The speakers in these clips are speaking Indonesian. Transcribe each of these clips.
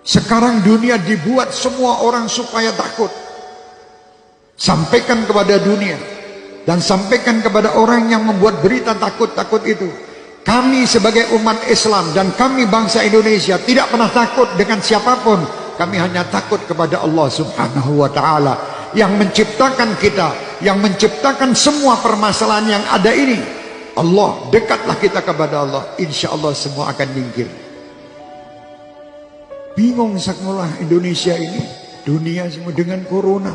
Sekarang dunia dibuat semua orang supaya takut. Sampaikan kepada dunia dan sampaikan kepada orang yang membuat berita takut-takut itu. Kami sebagai umat Islam dan kami bangsa Indonesia tidak pernah takut dengan siapapun. Kami hanya takut kepada Allah Subhanahu wa ta'ala yang menciptakan kita, yang menciptakan semua permasalahan yang ada ini. Allah, dekatlah kita kepada Allah, insya Allah semua akan nyingkir. Bingung sekolah Indonesia ini, dunia semua dengan corona.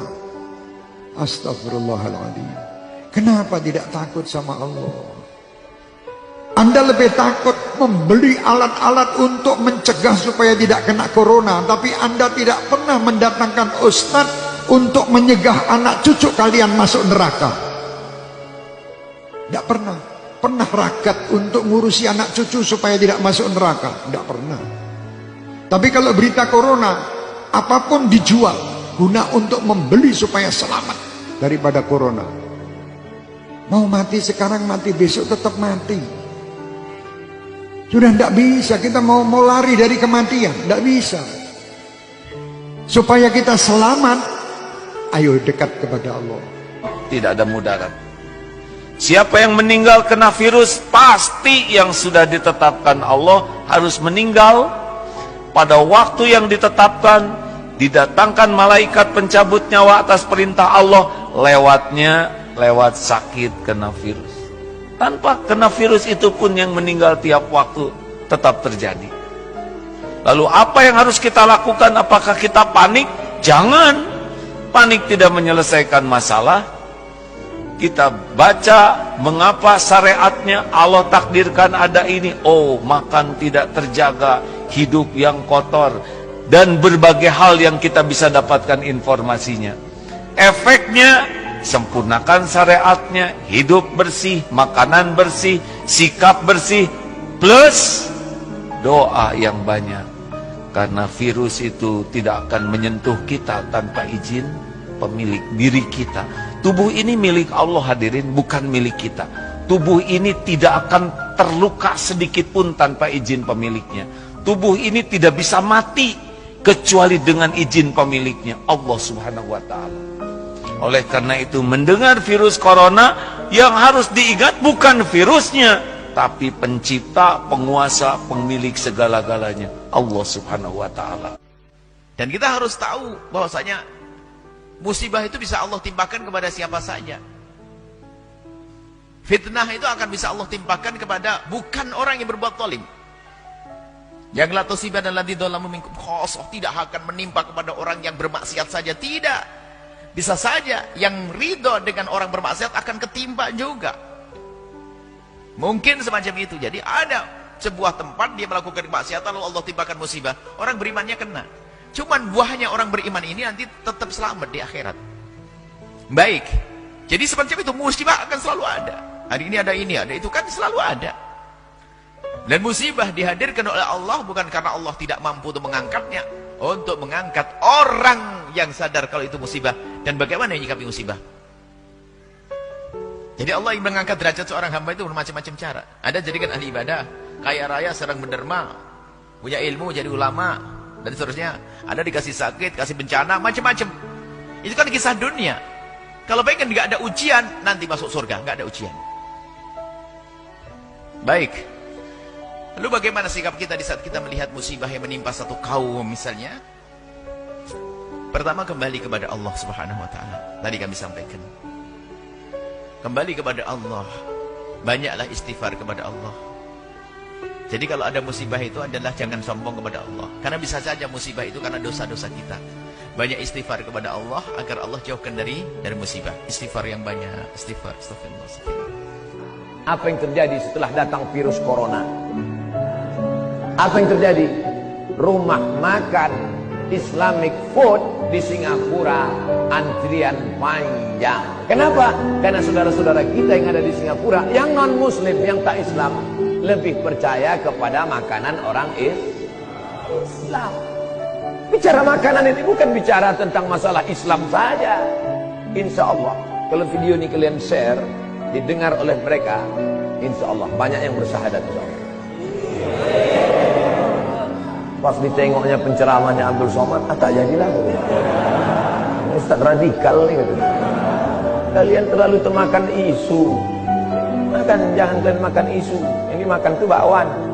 Astagfirullahaladzim. Kenapa tidak takut sama Allah? Anda lebih takut membeli alat-alat untuk mencegah supaya tidak kena corona, tapi Anda tidak pernah mendatangkan ustadz untuk menyegah anak cucu kalian masuk neraka. Tidak pernah. Pernah ragat untuk ngurusi anak cucu supaya tidak masuk neraka? Tidak pernah. Tapi kalau berita corona, apapun dijual guna untuk membeli supaya selamat daripada corona. Mau mati sekarang, mati besok tetap mati. Sudah tidak bisa, kita mau lari dari kematian, tidak bisa. Supaya kita selamat, ayo dekat kepada Allah. Tidak ada mudarat. Siapa yang meninggal kena virus, pasti yang sudah ditetapkan Allah harus meninggal pada waktu yang ditetapkan. Didatangkan malaikat pencabut nyawa atas perintah Allah, lewat sakit kena virus. Tanpa kena virus itu pun yang meninggal tiap waktu tetap terjadi. Lalu apa yang harus kita lakukan? Apakah kita panik? Jangan. Panik tidak menyelesaikan masalah. Kita baca mengapa syariatnya Allah takdirkan ada ini. Oh, makan tidak terjaga, hidup yang kotor, dan berbagai hal yang kita bisa dapatkan informasinya. Efeknya, sempurnakan syariatnya, hidup bersih, makanan bersih, sikap bersih, plus doa yang banyak. Karena virus itu tidak akan menyentuh kita tanpa izin pemilik diri kita. Tubuh ini milik Allah hadirin, bukan milik kita. Tubuh ini tidak akan terluka sedikit pun tanpa izin pemiliknya. Tubuh ini tidak bisa mati kecuali dengan izin pemiliknya, Allah Subhanahu wa ta'ala. Oleh karena itu, mendengar virus corona, yang harus diingat bukan virusnya, tapi pencipta, penguasa, pemilik segala-galanya, Allah Subhanahu wa ta'ala. Dan kita harus tahu bahwasanya musibah itu bisa Allah timpakan kepada siapa saja. Fitnah itu akan bisa Allah timpakan kepada bukan orang yang berbuat zalim. Yang la tusiban alladzi dzalamu minkum khassah, tidak akan menimpa kepada orang yang bermaksiat saja, tidak. Bisa saja yang ridho dengan orang bermaksiat akan ketimpa juga. Mungkin semacam itu. Jadi ada sebuah tempat dia melakukan kemaksiatan lalu Allah timpakan musibah, orang berimannya kena. Cuman buahnya orang beriman ini nanti tetap selamat di akhirat. Baik. Jadi semacam itu, musibah akan selalu ada. Hari ini ada ini, ada itu, kan selalu ada. Dan musibah dihadirkan oleh Allah bukan karena Allah tidak mampu untuk mengangkatnya, untuk mengangkat orang yang sadar kalau itu musibah. Dan bagaimana menyikapi musibah? Jadi Allah yang mengangkat derajat seorang hamba itu bermacam-macam cara. Ada jadikan ahli ibadah, kaya raya, sedang menderma, punya ilmu, jadi ulama, dan seterusnya. Ada dikasih sakit, kasih bencana, macam-macam. Itu kan kisah dunia. Kalau baik kan nggak ada ujian, nanti masuk surga, nggak ada ujian. Baik. Lalu bagaimana sikap kita di saat kita melihat musibah yang menimpa satu kaum misalnya? Pertama, kembali kepada Allah Subhanahu wa ta'ala. Tadi kami sampaikan. Kembali kepada Allah. Banyaklah istighfar kepada Allah. Jadi kalau ada musibah itu adalah jangan sombong kepada Allah. Karena bisa saja musibah itu karena dosa-dosa kita. Banyak istighfar kepada Allah agar Allah jauhkan dari musibah. Istighfar yang banyak. Istighfar. Astagfirullah. Apa yang terjadi setelah datang virus corona? Apa yang terjadi? Rumah makan Islamic food di Singapura antrian panjang. Kenapa? Karena saudara-saudara kita yang ada di Singapura, yang non-muslim, yang tak Islam, lebih percaya kepada makanan orang Islam. Bicara makanan ini bukan bicara tentang masalah Islam saja. Insya Allah, kalau video ini kalian share, didengar oleh mereka, insya Allah banyak yang bersyahadat. Insya Allah. Pas ditengoknya penceramahnya Abdul Somad, tak jadilah. Ini Ustaz radikal nih. Kalian terlalu termakan isu. Jangan kalian makan isu. Ini makan tuh bakwan.